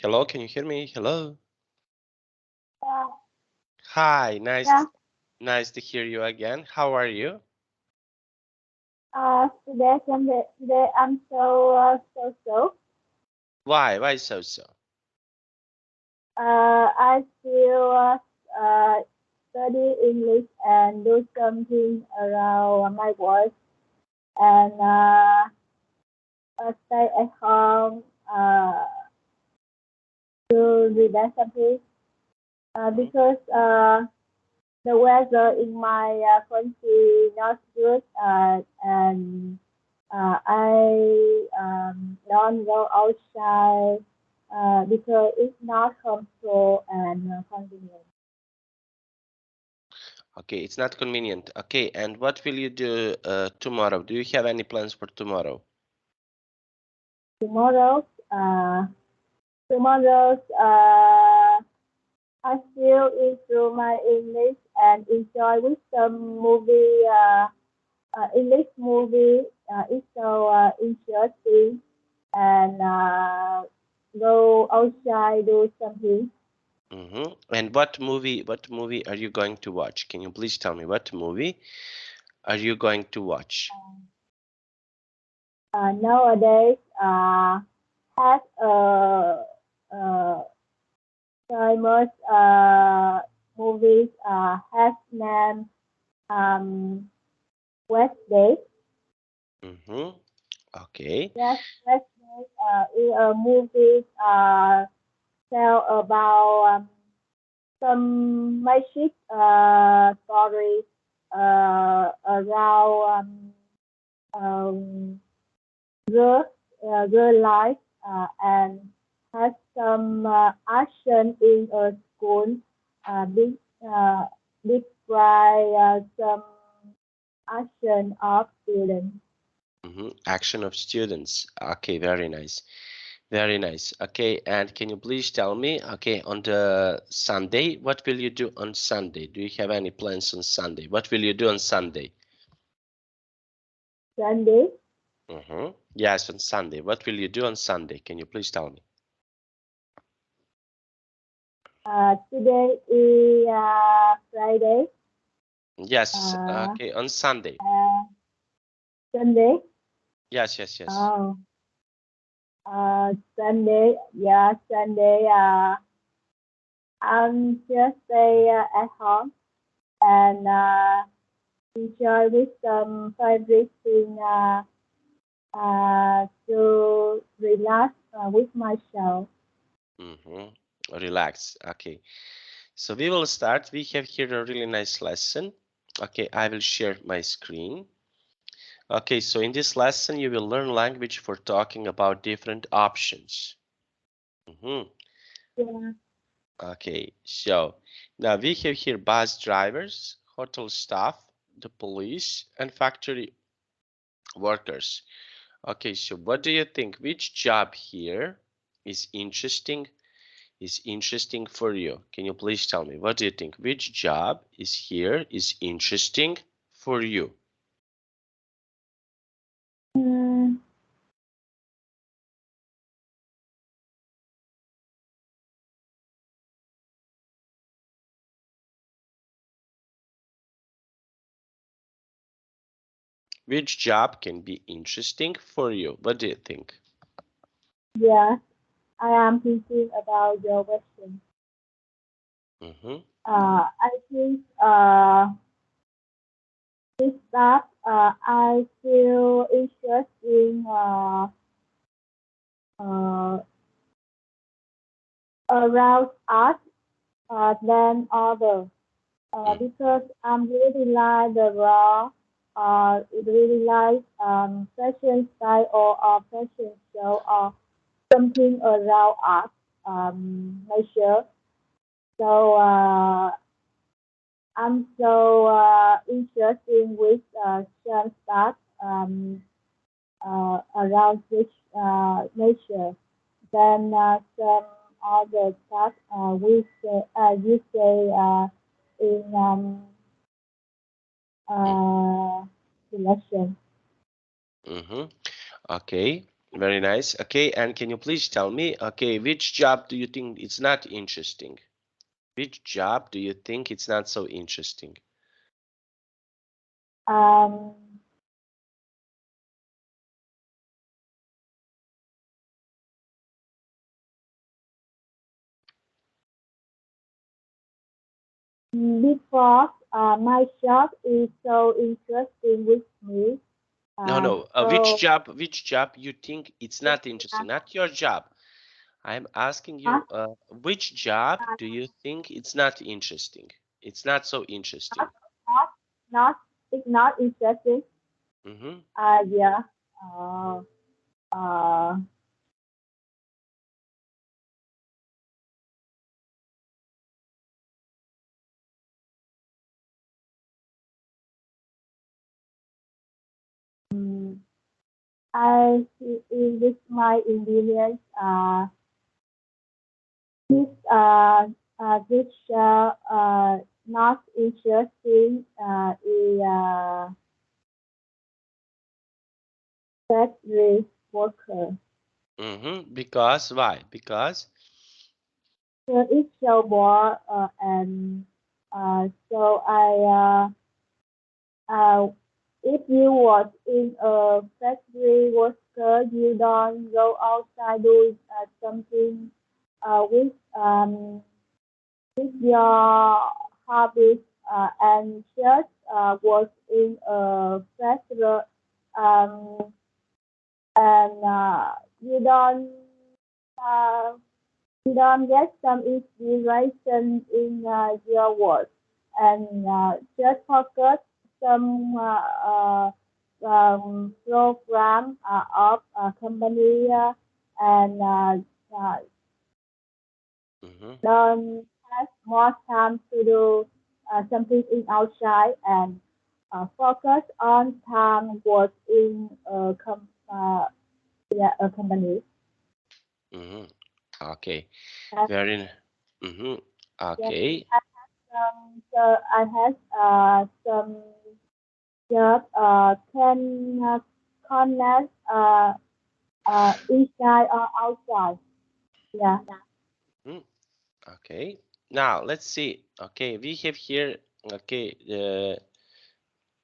Hello, can you hear me? Hello. Yeah, Hi, yeah. nice to hear you again. How are you? Today I'm so. Why so? I still study English and do something around my work and stay at home to relax a bit Mhm. because the weather in my country not good and I don't go outside because it's not comfortable and convenient. Okay, it's not convenient. Okay, and what will you do tomorrow? Do you have any plans for tomorrow? Tomorrow, tomorrow's I still improve my English and enjoy with some English movie. It's so interesting and go outside do something. And what movie are you going to watch? Can you please tell me what movie are you going to watch? Nowadays, has uh, famous movies has named um, Wednesday. Mm-hmm. Okay. Yes, Wednesday is a movie tell about some magic stories around girl girl life and has some action in a school. Big uh, describe some action of students. Action of students. Okay, very nice. Very nice. Okay, and can you please tell me, okay, on the Sunday, what will you do on Sunday? Do you have any plans on Sunday? What will you do on Sunday? Sunday. Yes, on Sunday. What will you do on Sunday? Can you please tell me? Today is Friday. Yes, Uh, okay, on Sunday. uh, Sunday. Yes. Oh, Sunday. Yeah, Sunday. I'm just stay at home and enjoy with some favorite thing to relax with myself. Mm-hmm. Relax. Okay, so we will start. We have here a really nice lesson. Okay, I will share my screen. Okay, so in this lesson, you will learn language for talking about different options. Mhm. Yeah. Okay, so now we have here bus drivers, hotel staff, the police, and factory workers. Okay, so what do you think? Which job here is interesting? Is interesting for you? Can you please tell me? What do you think? Which job is interesting for you? Mm, Which job can be interesting for you? What do you think? yeah, I am thinking about your question. Mm-hmm. I think this stuff I feel interesting uh, around art than other because I'm really like the raw really like fashion style or fashion show or something around art nature. So I'm so interested with some stuff around this nature. Then some other stuff we say you say in uh, selection. Mm-hmm. Okay. Very nice. Okay, and can you please tell me, okay, which job do you think it's not interesting? Which job do you think it's not so interesting? Um, because my job is so interesting with me. No, no. So Which job you think it's it's not interesting? Not your job. I'm asking you, not, which job do you think it's not interesting? It's not so not, interesting. not, not, it's not interesting. Mm-hmm. Yeah. Uh, uh, mm, in with my experience, this this not interesting is factory worker. Mm-hmm. Because why? Because So it's so bored and so uh, if you was in a factory worker, you don't go outside doing something with your hobbies and just was in a festival um, and uh, you don't get some inspiration in your work and just focus some program of a company and mm-hmm. don't have more time to do something in outside and focus on time work in yeah, a company. Mm-hmm. Okay. And Very. Mm-hmm. yeah, Okay. so I have some job can connect inside or outside. Yeah. Mm, okay. Now let's see. Okay, we have here. Okay.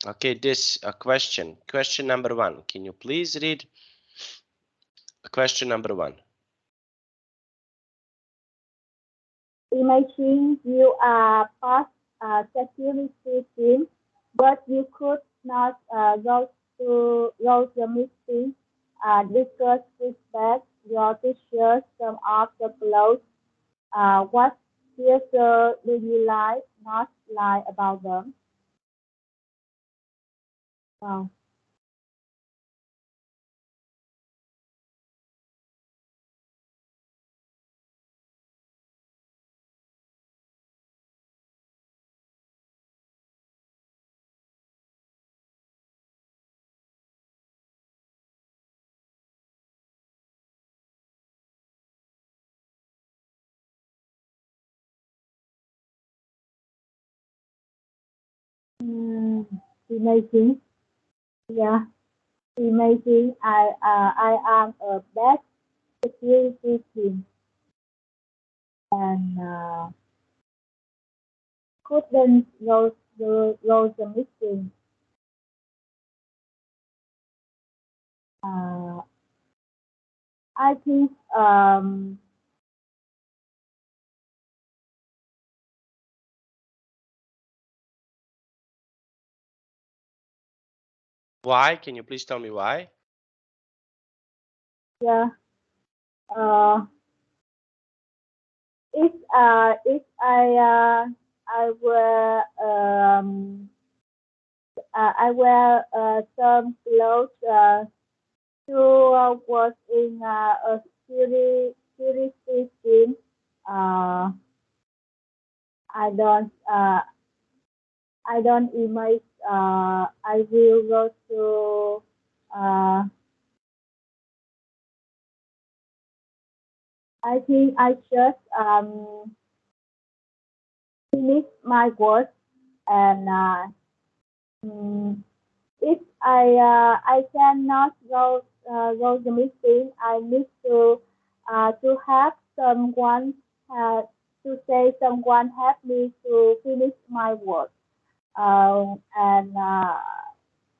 Okay. This question. Question number one. Can you please read question number one? Imagine you are past security team, but you could not go the meeting, discuss feedback, your teachers, some of the clothes. What theater do you like, not lie about them? Wow. Mm, imagine, yeah, imagine I am a bad security team and couldn't go the meeting. Uh, I think Why? Can you please tell me why? yeah uh, if I wear I wear some clothes to work in a security team. Uh, I don't imagine I will go to I think I just finish my work and mm, if I cannot go go to the meeting, I need to have someone to say someone help me to finish my work. And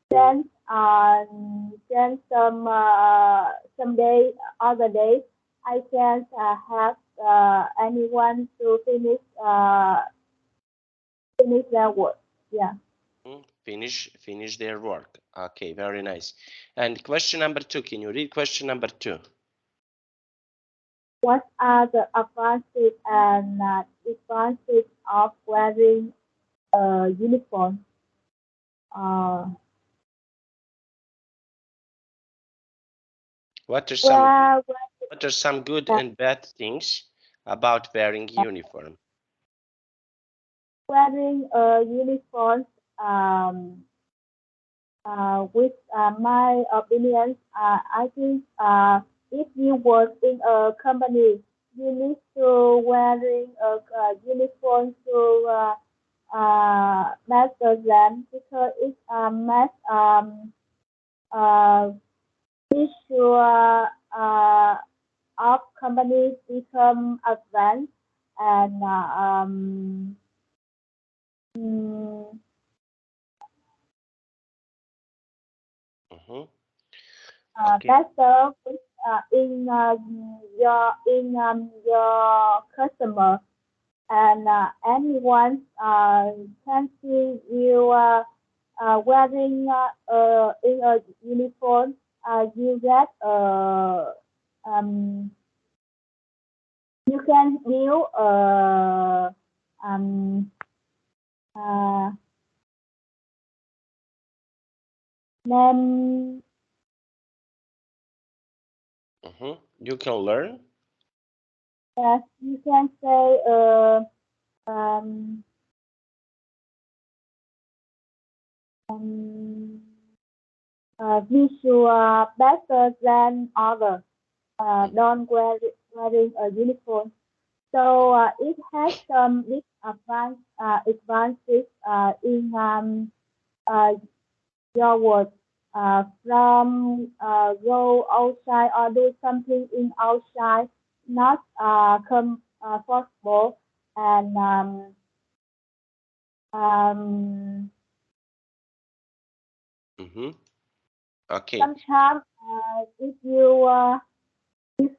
then then some day other days I can't have anyone to finish their work. Yeah. Finish their work. Okay, very nice. And question number 2, can you read question number 2? What are the advantages and disadvantages of wearing a uniform? Uh, What are some well, what are some good and bad things about wearing uniform? wearing a uniform, with my opinion, I think if you work in a company, you need to wearing a uniform to better than because it makes uh, visual of companies become advanced and mm, Okay. better with, your customer and anyone can see you wearing in a uniform. You get you can view um, uh, name. You can learn. Yes, you can say um, um, visual better than others. Don't wearing a uniform. So it has some advances in uh, your work from go outside or do something in outside, not comfortable and um, Okay. sometimes if you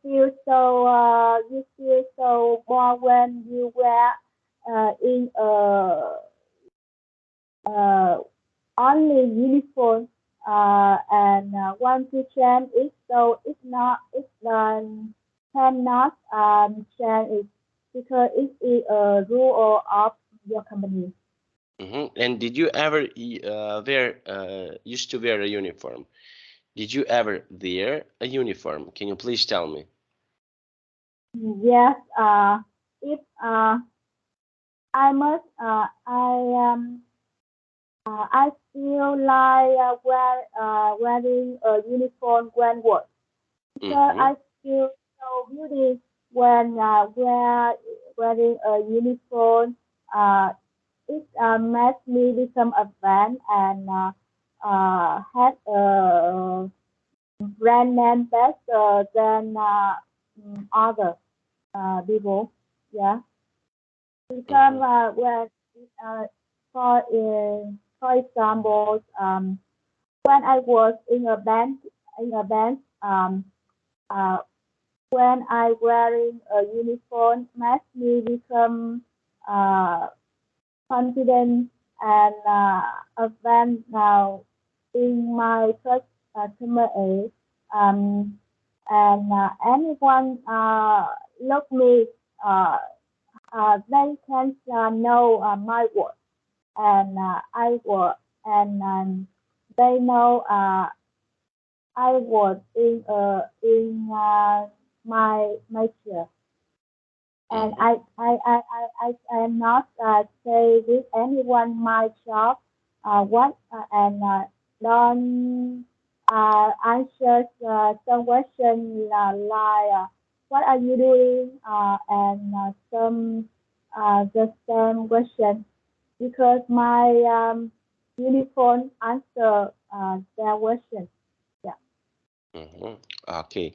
feel so bored when you wear in uh, only uniform and one to change it so cannot change it because it is a rule of your company. And did you ever used to wear a uniform? Did you ever wear a uniform? Can you please tell me? Yes, if I must I feel like wearing a uniform when work because I feel so beauty when wearing a uniform. It makes me become advanced and have a brand name better than other people. Yeah, because when uh, for example, when I was in a band, uh, when I wearing a uniform, makes me become uh, confident and advanced now in my first customer age. And anyone look me, uh, they can know my work and I work and they know I work in my major. And I am not say with anyone my job what and don't answer some question like what are you doing and some the same question because my uniform answer their question. Yeah. Mm-hmm. Okay.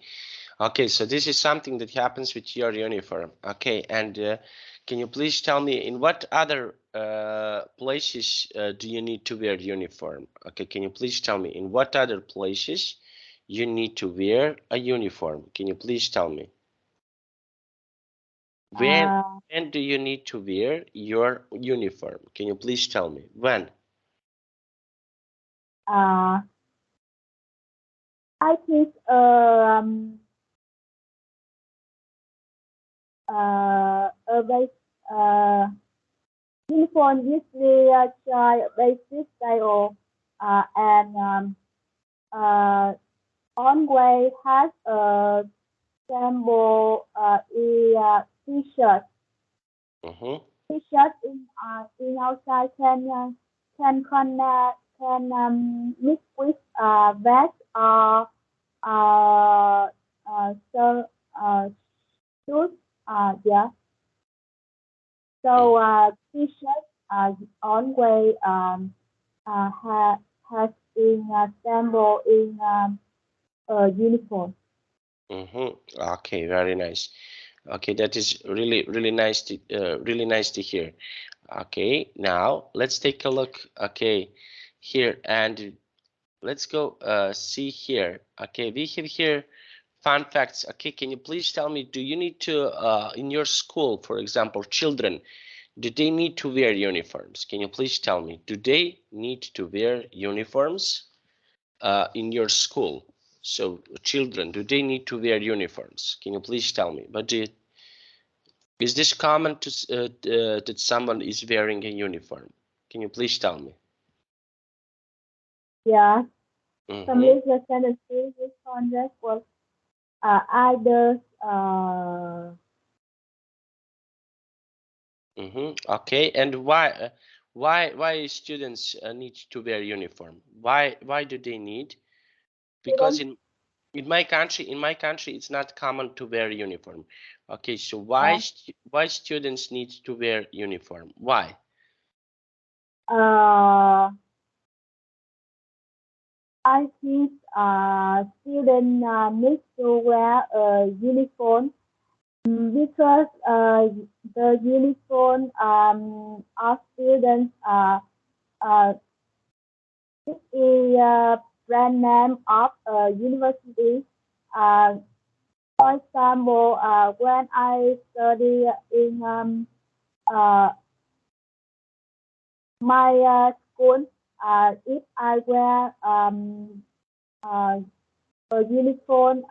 Okay, so this is something that happens with your uniform. Okay, and can you please tell me in what other places do you need to wear uniform? Okay, can you please tell me in what other places you need to wear a uniform? Can you please tell me when Uh, when do you need to wear your uniform? Can you please tell me when? uh, I think base uniform usually try basic style and uh, Onway has a sample t-shirt. Mm-hmm. T-shirt in outside can mix with vest or so shoes. Yeah. So t-shirt Onway has in sample in uniform. Mm-hmm. Okay, very nice. Okay, that is really nice to really nice to hear. Okay, now let's take a look. Okay, here and let's go see here. Okay, we have here fun facts. Okay, can you please tell me, do you need to in your school, for example, children, do they need to wear uniforms? Can you please tell me, do they need to wear uniforms in your school? So children, do they need to wear uniforms? Can you please tell me? But is this common to that someone is wearing a uniform? Can you please tell me? Yeah. Some Mm-hmm. legal tendencies with contract was either Mm-hmm. Okay, and why students need to wear uniform? Why do they need? Because students in my country, it's not common to wear uniform. Okay, so uh, why students need to wear uniform? Why? uh, I think students need to wear a uniform because the uniform of students uh, this is a brand name of a university. Uh, for example, when I study in uh, my school, if I wear uh, a uniform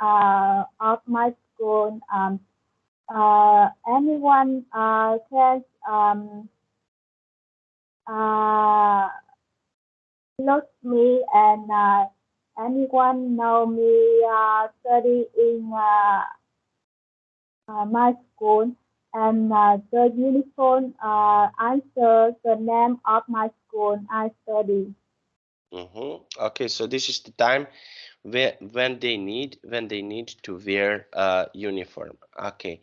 of my school, anyone can uh, look me and anyone know me study in my school and the uniform answers the name of my school I study. Mm-hmm. Okay, so this is the time when they need to wear a uniform. Okay,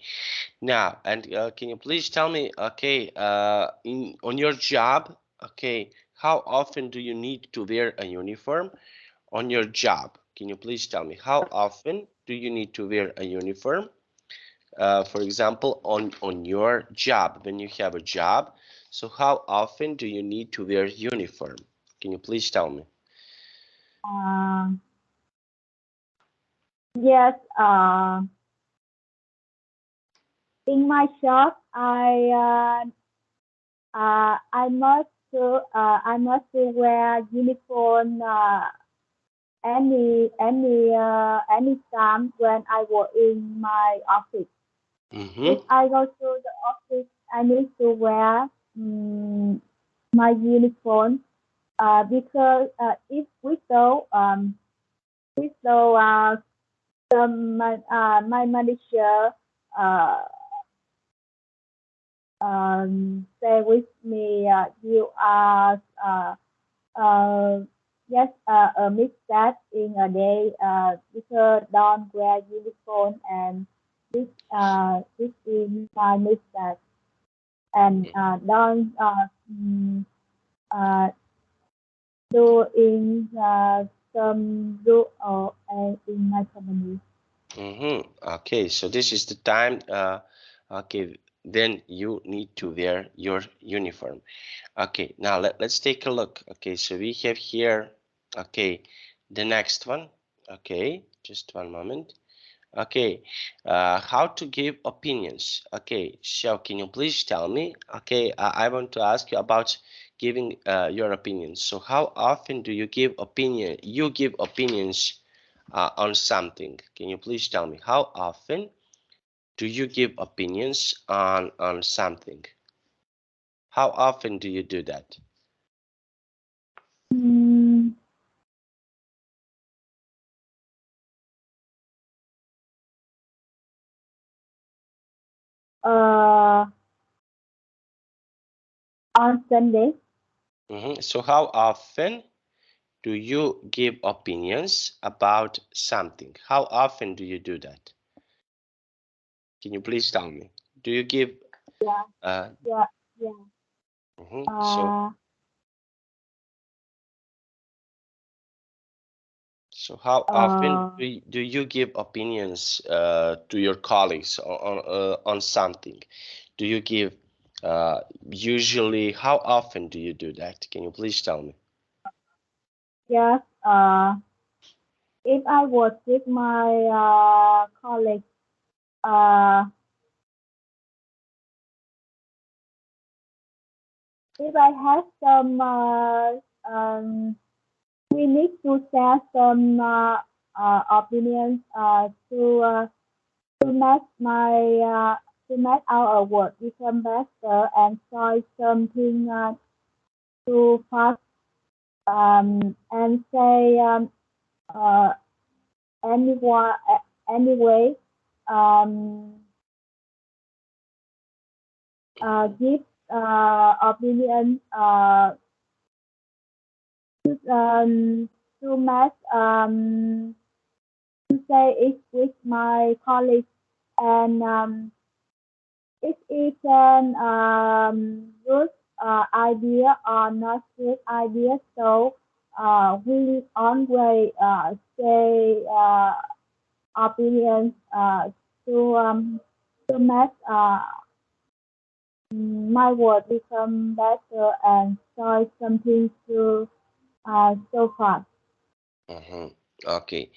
now and can you please tell me? Okay, in on your job. Okay, how often do you need to wear a uniform on your job? Can you please tell me how often do you need to wear a uniform? For example, on your job, when you have a job, so how often do you need to wear uniform? Can you please tell me? Um, yes, in my shop, I must to wear uniform any time when I work in my office. If Mm-hmm. I go to the office, I need to wear my uniform because if without my manager uh, say with me, you are uh, just a mistake in a day because don't wear uniform and this is my mistake and don't uh, do in some rule in my company. Okay, so this is the time. Okay, then you need to wear your uniform. Okay, now let's take a look. Okay, so we have here, okay, the next one. Okay, just one moment. Okay, how to give opinions. Okay, so can you please tell me? Okay, I want to ask you about giving your opinions. So how often do you give opinion? You give opinions on something. Can you please tell me how often do you give opinions on something? How often do you do that? Mm, uh, on Sunday. So how often do you give opinions about something? How often do you do that? Can you please tell me? Do you give Yeah, uh, yeah, yeah. so Uh, how often uh, do you give opinions to your colleagues on something? Do you give usually how often do you do that? Can you please tell me? yes. If I was with my colleagues, uh, if I have some, we need to share some opinions to make my to make our work become better and try something too fast and say uh, anyone anyway um, give opinion to, to make to say it with my colleagues and if it's an good idea or not good idea, so we always say opinions to make my word become better and try something to so far. Mm-hmm. Okay,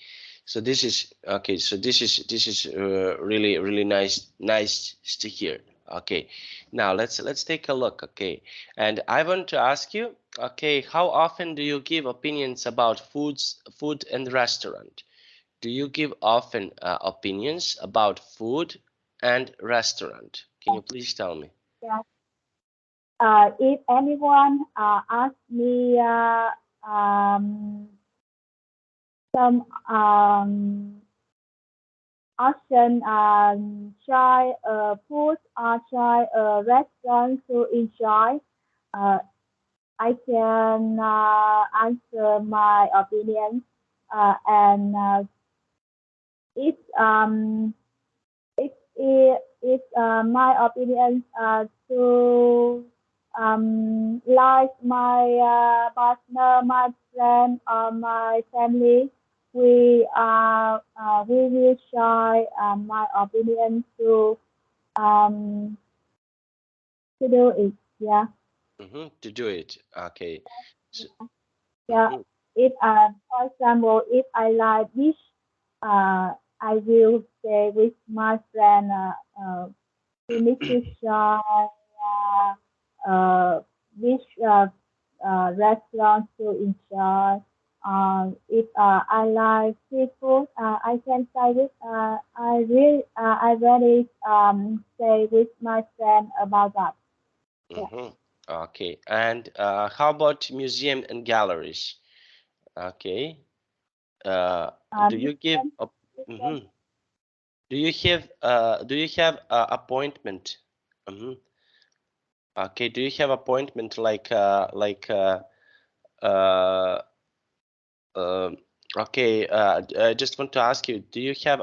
so this is okay. So this is really nice to hear. Okay, now let's take a look. Okay, and I want to ask you. Okay, how often do you give opinions about food and restaurant? Do you give often opinions about food and restaurant? Can you please tell me? Yeah. If anyone asks me some option try food or try a restaurant to enjoy, uh, I can answer my opinion and it's it's my opinion to like my partner, my friend, or my family. We will share my opinion um, to do it. Yeah, To do it. Okay. So, yeah. mhm, If for example, if I like this, I will stay with my friend. We need to try which restaurant to enjoy. If I like seafood, I can say this. I really stay with my friend about that. Yeah. mhm. Okay. And how about museum and galleries? Okay. Uh, do you give Museum, a museum, mhm. Do you have appointment? Mhm. Okay. Do you have appointment uh um okay. I just want to ask you, do you have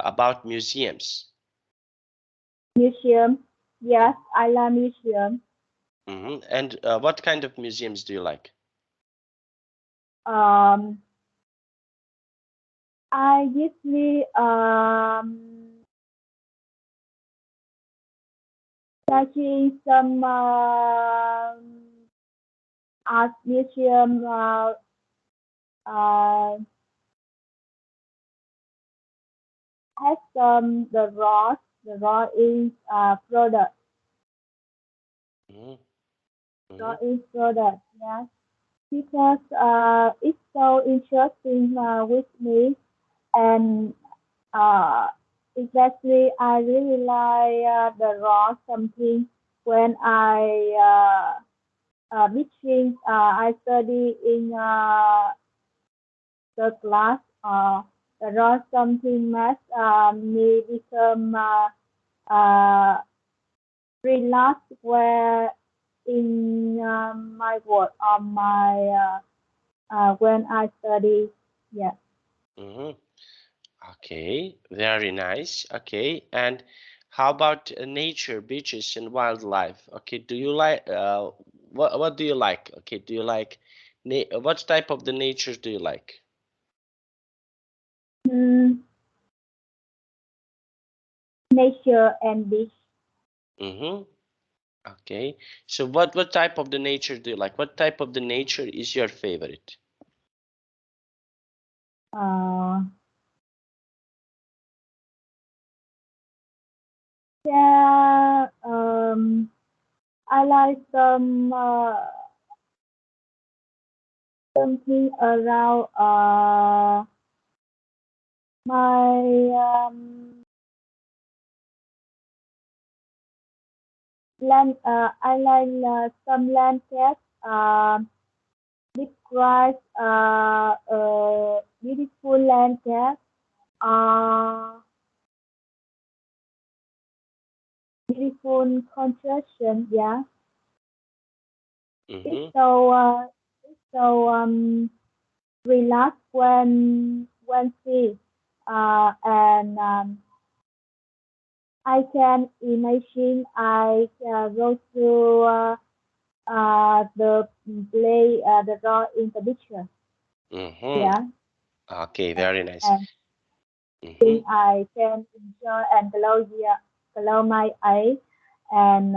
about museums? museum. Yes, I love museum. And what kind of museums do you like? Um, I usually searching some art museum uh, has some the raw is product Mm-hmm. raw Mm-hmm. is product, yes, because it's so interesting with me, and uh, exactly I really like the raw something when between I study in the class the raw something math may become relaxed where in my work on my when I study. Yeah. Mm-hmm. Okay, very nice. Okay, and how about nature, beaches, and wildlife? Okay, do you like what do you like? Okay, do you like what type of the nature do you like? Mm, nature and beach. Mm-hmm. Okay, so what type of the nature do you like? What type of the nature is your favorite? Uh, yeah. I like something around my land. I like some landscape. Describe beautiful landscape. Uh, Beautiful construction. Yeah, it's Mm-hmm. so relaxed when see. And I can imagine I go to the play the role in the picture. Mm-hmm. Yeah, Okay, very nice. and think Mm-hmm. I can enjoy and close my eyes and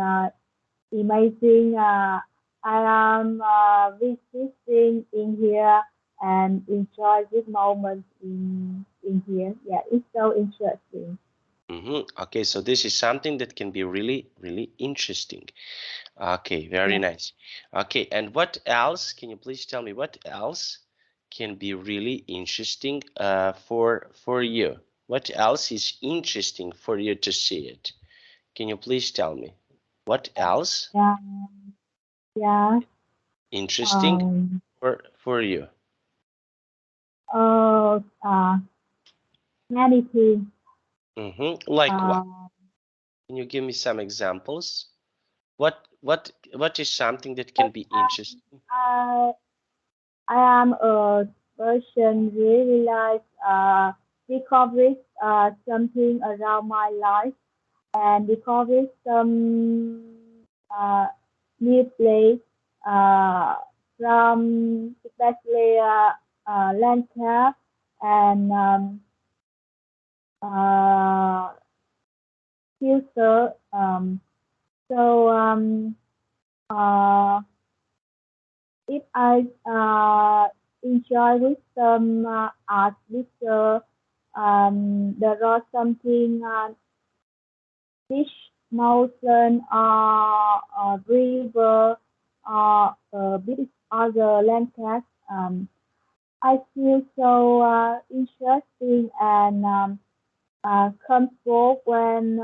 imagine I am visiting in here and enjoy this moment in here. Yeah, it's so interesting. Mm-hmm. Okay, so this is something that can be really, really interesting. Okay, very Yeah. nice. Okay, and what else? Can you please tell me what else can be really interesting for you? What else is interesting for you to see it? Can you please tell me what else Yeah, yeah. interesting Um, for you? uh, Many things. Mm-hmm. Like what? Uh, Can you give me some examples? What is something that can be interesting? I I am a person really like discovery something around my life and discover some new place uh, from especially landscape and uh, future. So uh, if I enjoy with some art picture, there are something beach, mountain, river, bit other landscapes. I feel so interesting and comfortable when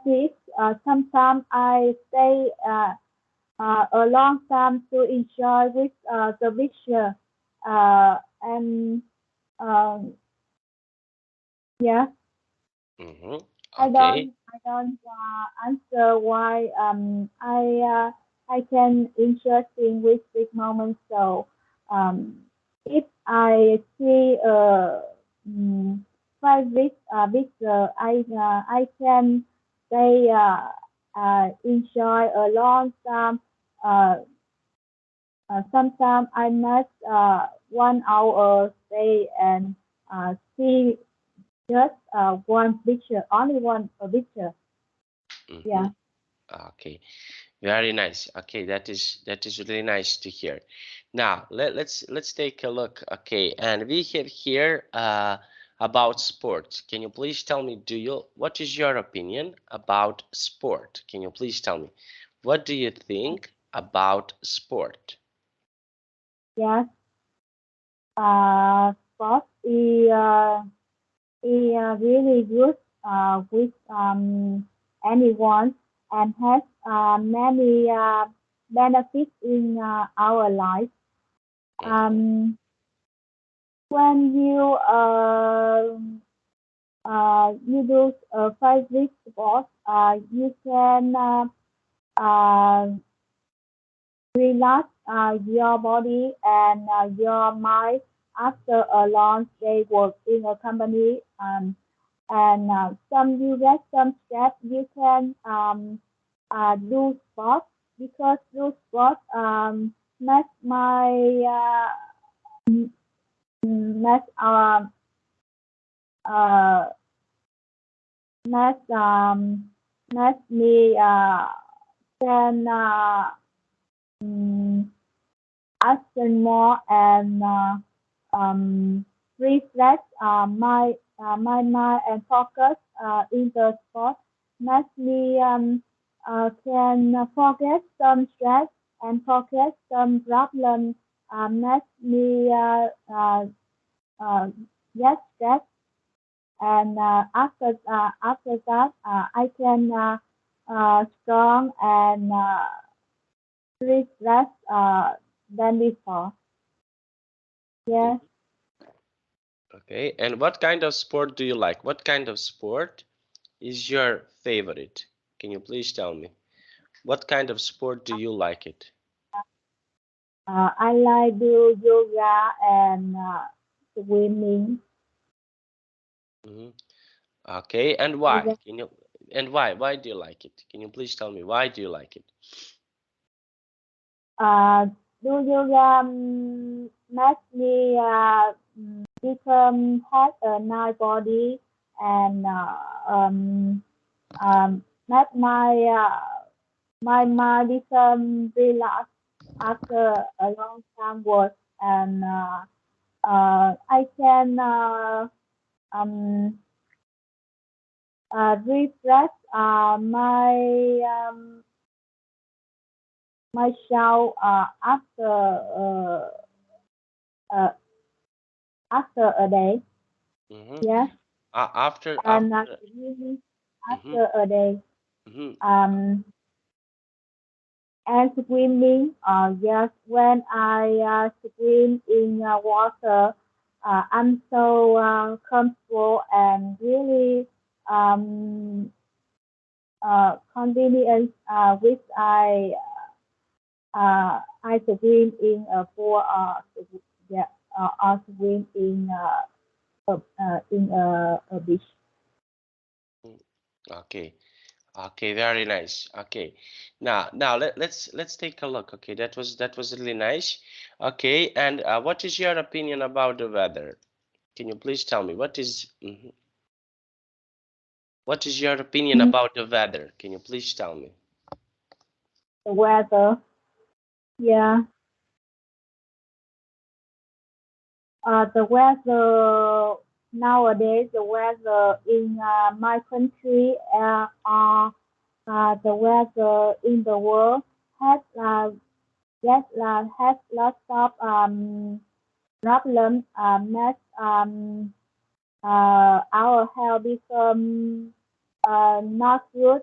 this. Sometimes I stay a long time to enjoy with the picture. And um, yeah. Mm-hmm. I Okay. don't answer why I can interesting with big moments. So if I see mm, favorite picture, I can say enjoy a long time uh, Sometimes I miss 1 hour stay and see just one picture, only one picture. Mm-hmm. Yeah. Okay, very nice. Okay, that is really nice to hear. Now let's take a look. Okay, and we have here about sport. Can you please tell me, what is your opinion about sport? Can you please tell me, what do you think about sport? Yes. Sports is really good with anyone and has many benefits in our life. Mm-hmm. Um, when you do favorite sport, you can uh, relax your body and your mind after a long day work in a company. And some you get some stress, you can do sports because do sports makes my makes uh makes makes me can mm, action more and refresh my mind and focus in the sport makes me can forget some stress and forget some problem makes me uh, get stress and after that I can strong and refresh than before. Yes. Okay, and what kind of sport do you like? What kind of sport is your favorite? Can you please tell me? What kind of sport do you like it? I like do yoga and swimming. Hmm. Okay, and why? Yoga, Why? Why do you like it? Can you please tell me why do you like it? uh, do yoga makes me become have a nice body and make my mind become relaxed after a long time work and I can um, refresh my show uh, after a day. Hmm. Yes, After and really hmm after a day. hmm Um, and swimming. Yes, when I swim in water, I'm so comfortable and really convenient with I swim in a pool yeah or swim in a beach. Okay. Okay, very nice. Okay. Now let's take a look. Okay, that was really nice. Okay, and what is your opinion about the weather? Can you please tell me what is your opinion Mm, about the weather? Can you please tell me? the weather, yeah. The weather nowadays, the weather in my country the weather in the world has yes has lots of problems. Makes our health become not good.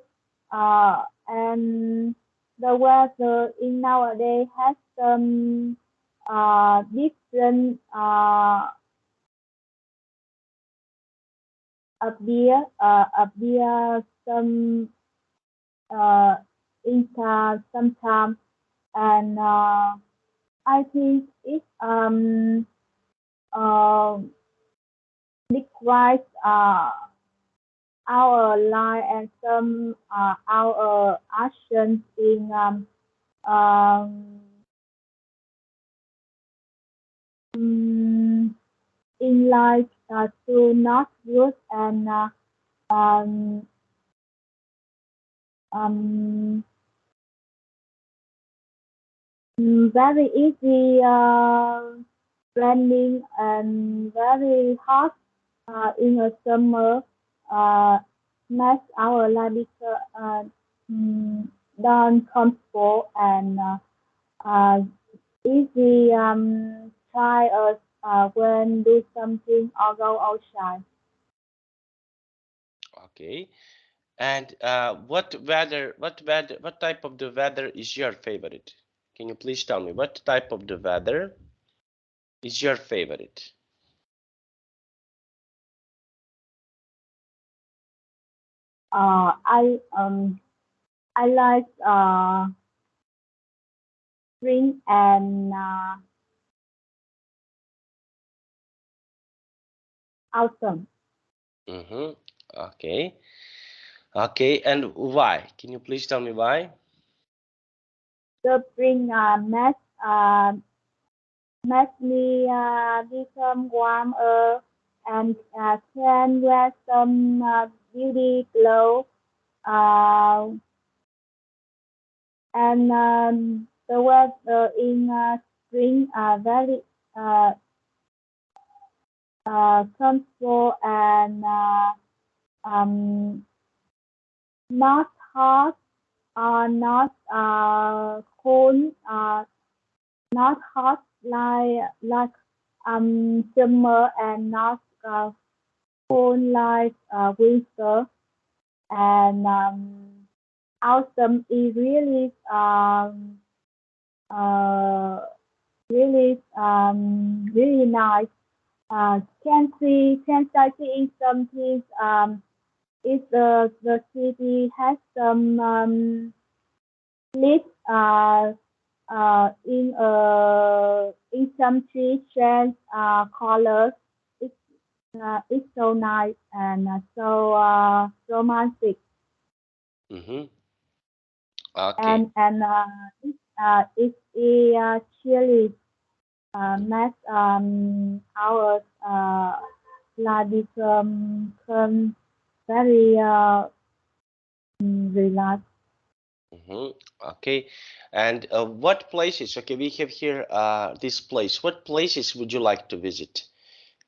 And the weather in nowadays has some different appear some uh, sometimes and I think it uh, requires our life and some our actions in um, in life to not good and um, um, very easy raining and very hot in the summer makes our life um, non-comfortable and uh, easy try us when do something or go outside. Okay. And what type of the weather is your favorite? Can you please tell me what type of the weather is your favorite? I like spring and autumn. Mm-hmm. Okay. Okay. And why? Can you please tell me why? The spring makes me become warmer and can wear some beauty clothes. Uh, and the weather in spring are very uh, comfortable and um, not hot or not cold, not hot like summer and not cold like winter. And autumn is uh, really nice. Can see some things. If the city has some lit in some tree change colors. It's it's so nice and so romantic Mm-hmm. Okay. it's a chilly makes our life become very relaxed. Mm-hmm. Okay. And what places? Okay, we have here this place. What places would you like to visit?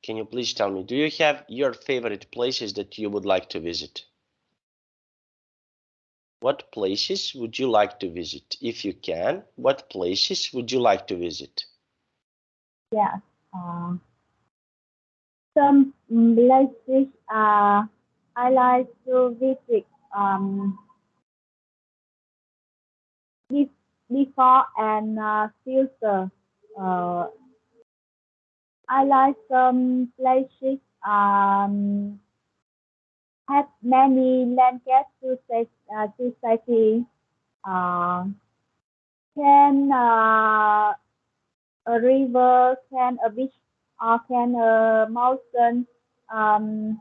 Can you please tell me? Do you have your favorite places that you would like to visit? What places would you like to visit? If you can, what places would you like to visit? Yes. Some places I like to visit be- before and future. Uh, I like some places have many landscapes to sightseeing. Uh, can a river, can a beach, or can a mountain. Um,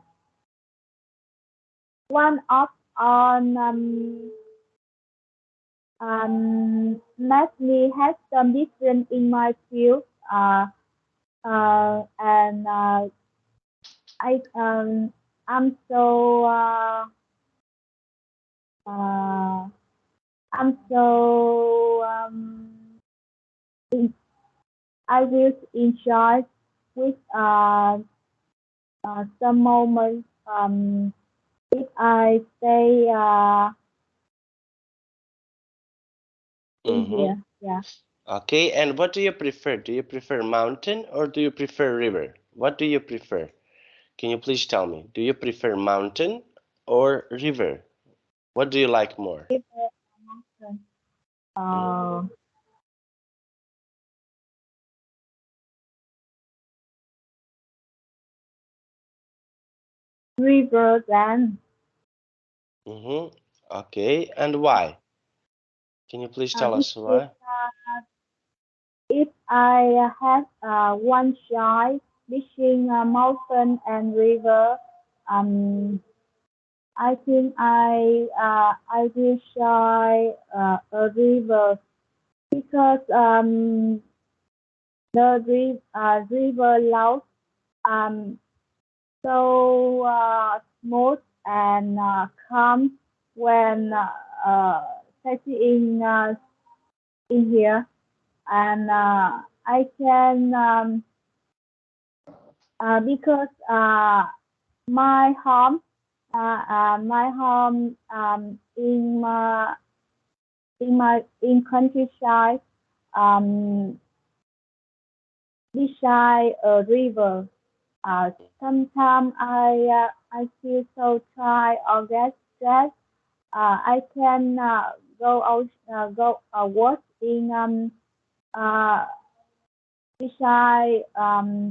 one of on Nestle has some difference in my field. And I I'm so uh, I'm so I will enjoy with some moments if I stay in Mm-hmm. here. Yeah. Okay, and what do you prefer? Do you prefer mountain or do you prefer river? What do you prefer? Can you please tell me? Do you prefer mountain or river? What do you like more? Uh, river then. Mm-hmm. Okay, and why? Can you please tell us Because why? if I have one choice between mountain and river, um, I think I will try a river because river loud, um, so smooth and calm when taxiing in here, and I can because my home my home in countryside um beside a river. Sometimes I feel so tired or get stressed. I can go walk in uh beside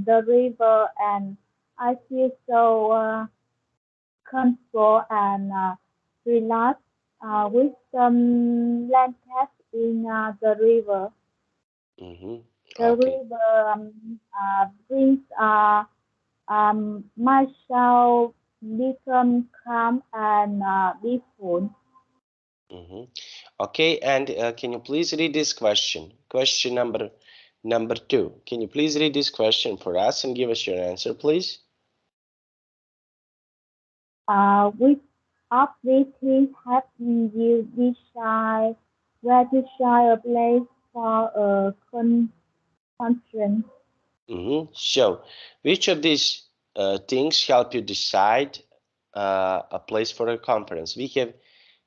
the river, and I feel so comfortable and relaxed with some landscape in the river. Mm-hmm. The Okay. river brings my soul become calm and peaceful. Mm-hmm. Okay, and can you please read this question? Question number two. Can you please read this question for us and give us your answer, please? Which of these things have you decide where to share a place for a conference? Mm-hmm. So, which of these things help you decide a place for a conference? We have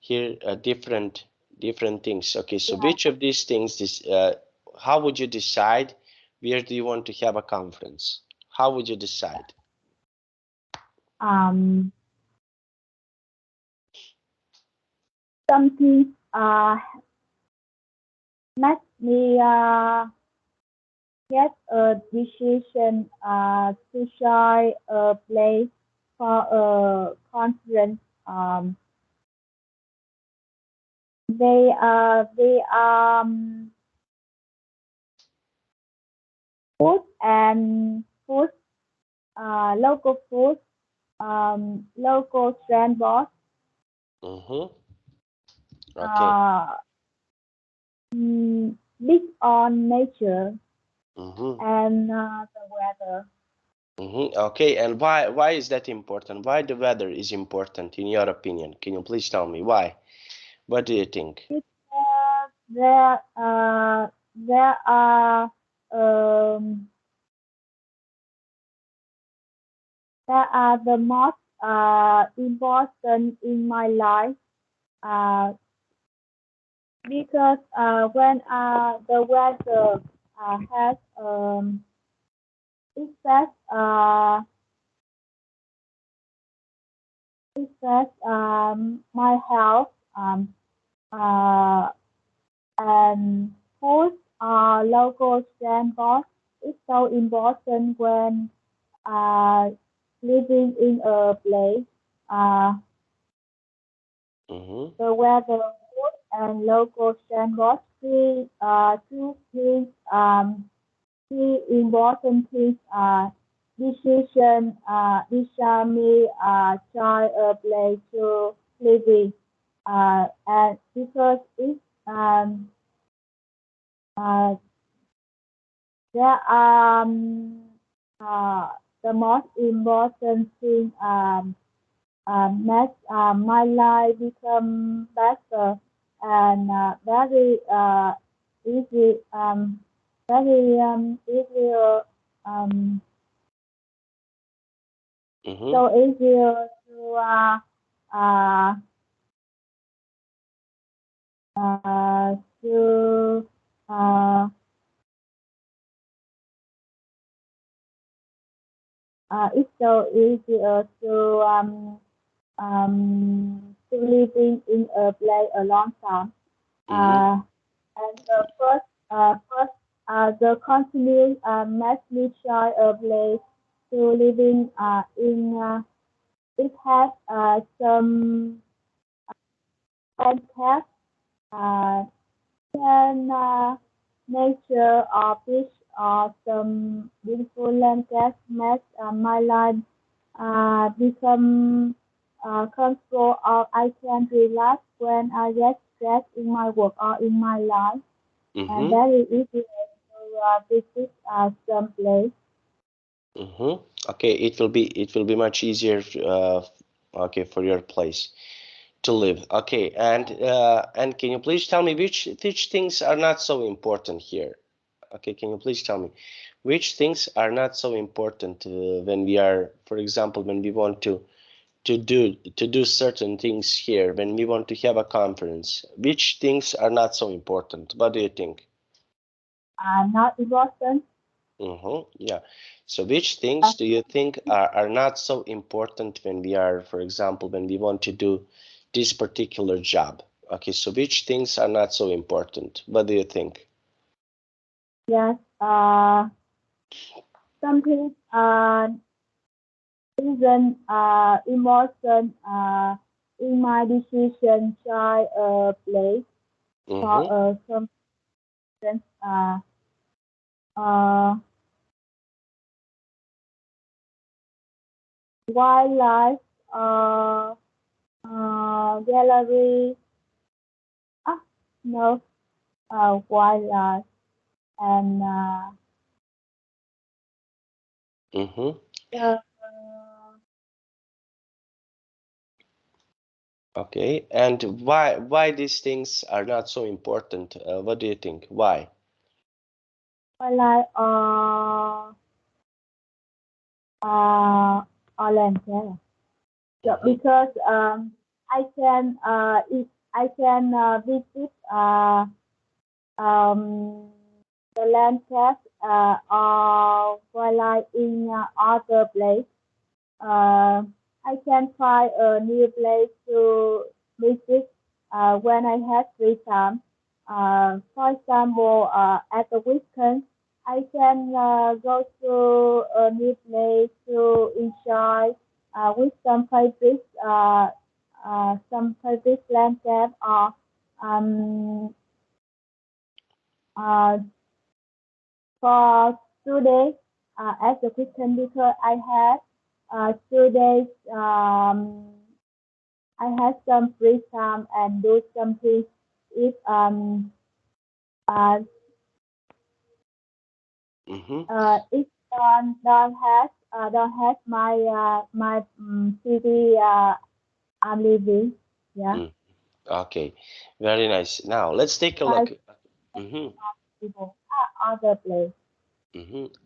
here different things. Okay, so Yeah. which of these things how would you decide where do you want to have a conference? How would you decide? Um, Something makes me get a decision to share a place for a conference. They food and food, local food, local transport, Mm-hmm. Okay. uh, big on nature Mm-hmm. and the weather. Mm-hmm. Okay, and why is that important? Why the weather is important in your opinion? Can you please tell me why? What do you think? Because there are um, there are the most important in my life because when the weather has affect my health uh, and food local transport is so important when uh, living in a place. Uh, Mm-hmm. the weather, food, and local transport two things three important things decision decide me try a place to living and because it's uh, there are uh, the most important thing makes my life become better and very easy very easier um, Mm-hmm. so easier to uh, to it's so easier to living in a place a long time. Mm-hmm. Uh, and first, the continue makes me try a place to living in. It has some contact uh, can nature or beach or some beautiful landscape makes my life become comfortable or I can relax when I get stressed in my work or in my life and Mm-hmm. very easy to visit some place. Okay, it will be much easier okay for your place to live. Okay, and can you please tell me which things are not so important here? Okay, can you please tell me which things are not so important when we are, for example, when we want to do certain things here, when we want to have a conference, which things are not so important? What do you think? Not important. Yeah. So which things do you think are not so important when we are, for example, when we want to do this particular job? Okay, so which things are not so important? What do you think? Yes. Something reason emotion in my decision try a place for Mm-hmm. some instance, uh, wildlife uh, gallery. Ah, no, wildlife and Mm-hmm. the Okay. And why these things are not so important? What do you think? Why? wildlife Ireland, yeah. So Mm-hmm. because I can if I can visit um, the landscape or wildlife in other place. Uh, I can find a new place to visit when I have free time. For example, at the weekend, I can go to a new place to enjoy with some favorite landscape or um, uh, for 2 days as a weekend because had 2 days. I had some free time and do something. If uh, Mm-hmm. if don't have my city I'm living, yeah, Mm. Okay. Very nice. Now let's take a five look. Mm-hmm. people other place.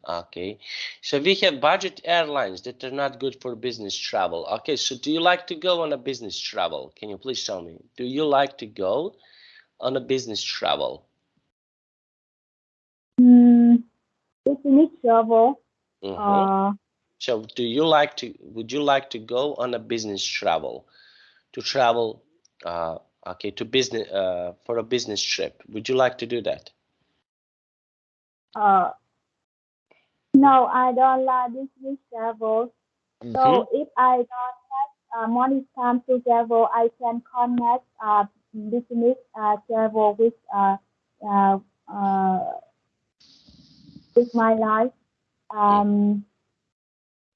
Okay. So we have budget airlines that are not good for business travel. Okay, so do you like to go on a business travel? Can you please tell me? Do you like to go on a business travel? Hmm, business travel. Mm-hmm. Uh, So would you like to go on a business travel? To travel, okay, to business, for a business trip. Would you like to do that? uh, no, I don't like business travel. Mm-hmm. So if I don't money time to travel, I can connect business travel uh, uh, with my life. Um,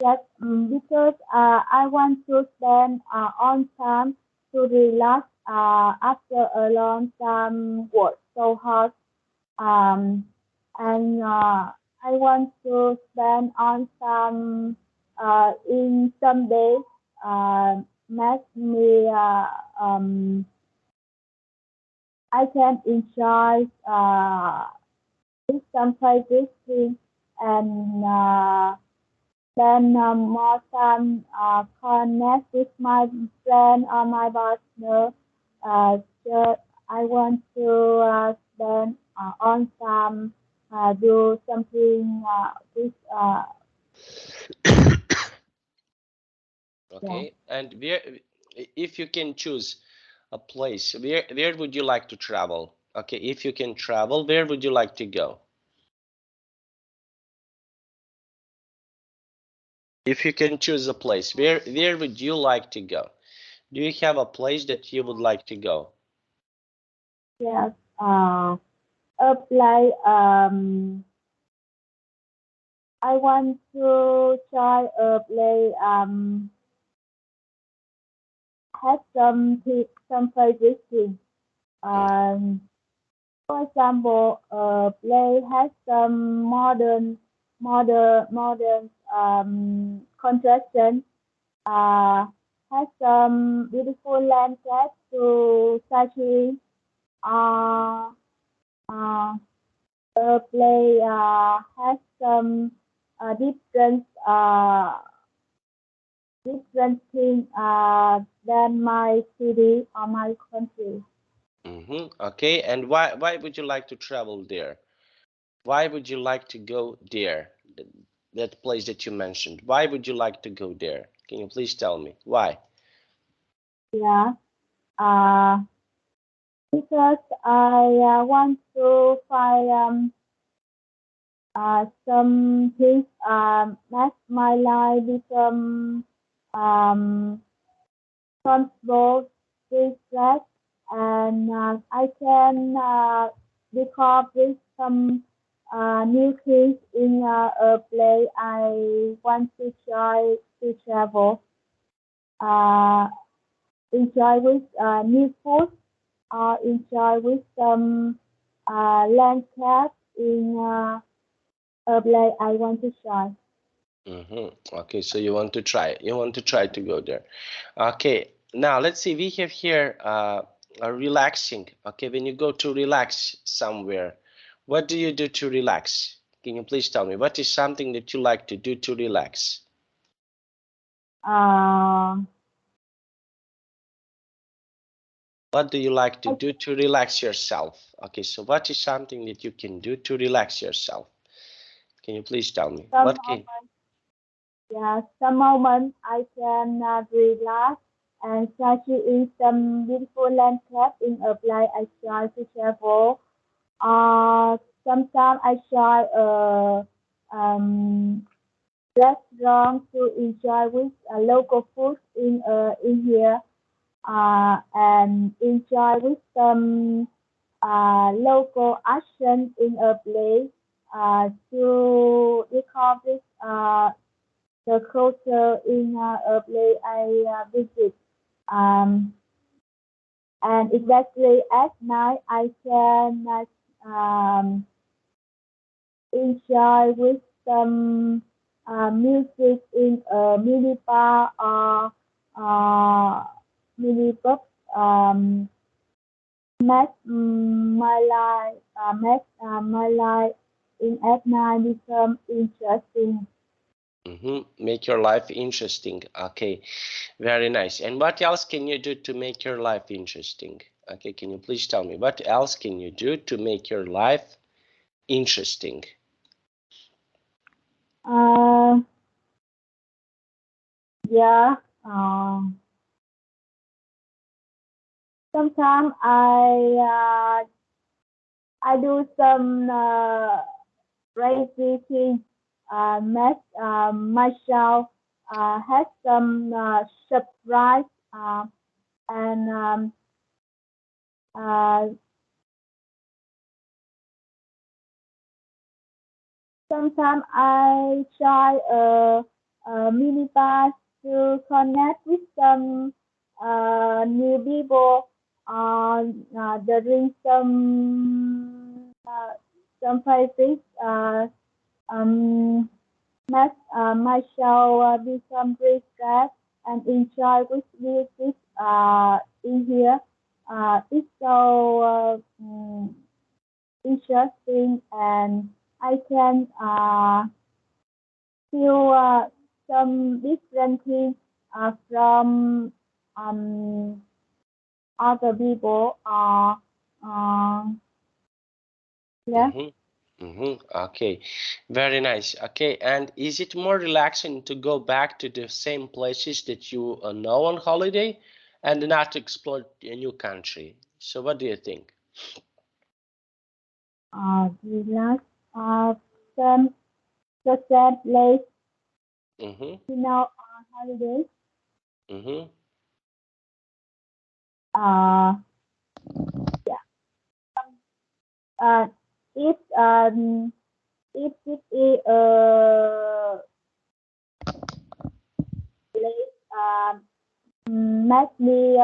yes, because I want to spend on time to relax after a long time work so hard. Um, and I want to spend on some in some days make me I can enjoy with some favorite things and then more time connect with my friend or my partner. So I want to spend on some do something with yeah. Okay. And if you can choose a place, where would you like to travel? Okay, if you can travel, where would you like to go? If you can choose a place, where would you like to go? Do you have a place that you would like to go? Yes. Apply. I want to try a play. Have some favorite thing. Mm, Um, For example, a play has some modern construction, uh, has some beautiful landscape to sightseeing. Uh, uh, a play has some different thing than my city or my country. Okay, and why would you like to travel there? Why would you like to go there? That place that you mentioned. Why would you like to go there? Can you please tell me why? Yeah. Uh, because I want to find some things make my life become um, comfortable, stress, and I can discover some new things in a place I want to try to travel. Uh, enjoy with new food, enjoy with some landscape in a place I want to try. Okay, so you want to try. You want to try to go there. Okay, now let's see. We have here relaxing. Okay, when you go to relax somewhere, what do you do to relax? Can you please tell me what is something that you like to do to relax? Uh, What do you like to I do to relax yourself? Okay, so what is something that you can do to relax yourself? Can you please tell me? some What can? moment, yeah, some moment I can relax and try to in some beautiful landscape in a place I try to travel. Sometimes I try um, restaurant to enjoy with local food in here and enjoy with some local action in a place to recover the culture in a place I visit. Um, and exactly at night, I can enjoy with some music in a mini bar or uh, mini pub. Um, make my life in at night become interesting. Make your life interesting. Okay, very nice. And what else can you do to make your life interesting? Okay, can you please tell me what else can you do to make your life interesting? Uh, yeah. Um, Sometimes I do some crazy things. Make myself have some surprise and uh, sometimes I try a mini bus to connect with some new people. During some places, um, make myself become relaxed and enjoy with music in here. It's so interesting and I can feel some different things from um, other people. Yeah. Okay, very nice. Okay, and is it more relaxing to go back to the same places that you know on holiday and not explore a new country? So what do you think? Relax. Some the same place, Mm-hmm. on holidays. Mm-hmm. Uh, yeah. Uh, if it is a place make me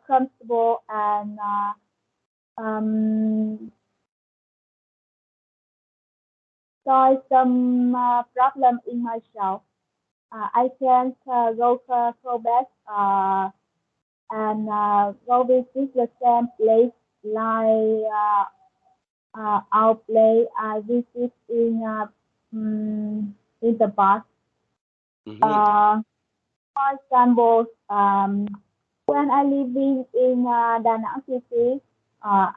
comfortable and solve some problem in myself. I can go back and go visit the same place like our place I visit in the past. For example, when I living in Da Nang City, I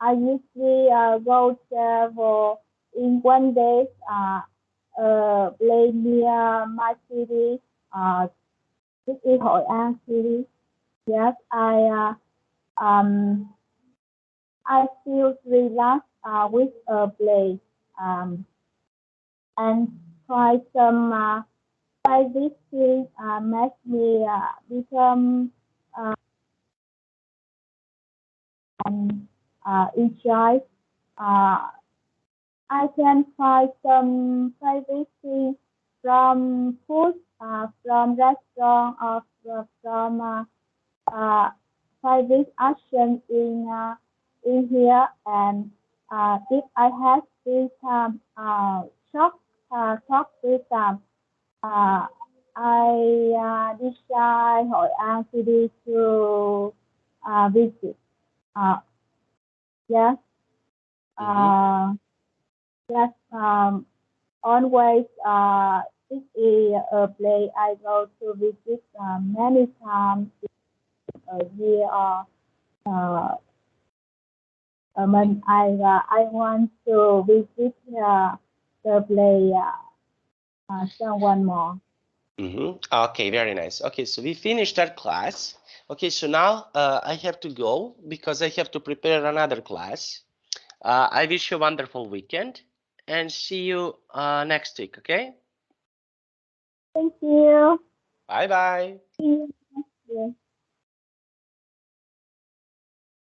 I usually go travel in one day. Play near my city. This is Hội An City. Yes, I feel relaxed with a play and try some private things make me become and enjoy. I can find some private things from food, from restaurant, or from private action in here. And if I have free time, talk free time, uh, I decide Hội An City to visit. Uh, yes, yes. Always, this is a place I go to visit many times a year. Uh, when I want to visit the place someone more. Okay, very nice. Okay, so we finished our class. Okay, so now I have to go because I have to prepare another class. I wish you a wonderful weekend and see you next week, okay? Thank you. Bye bye. See you next year.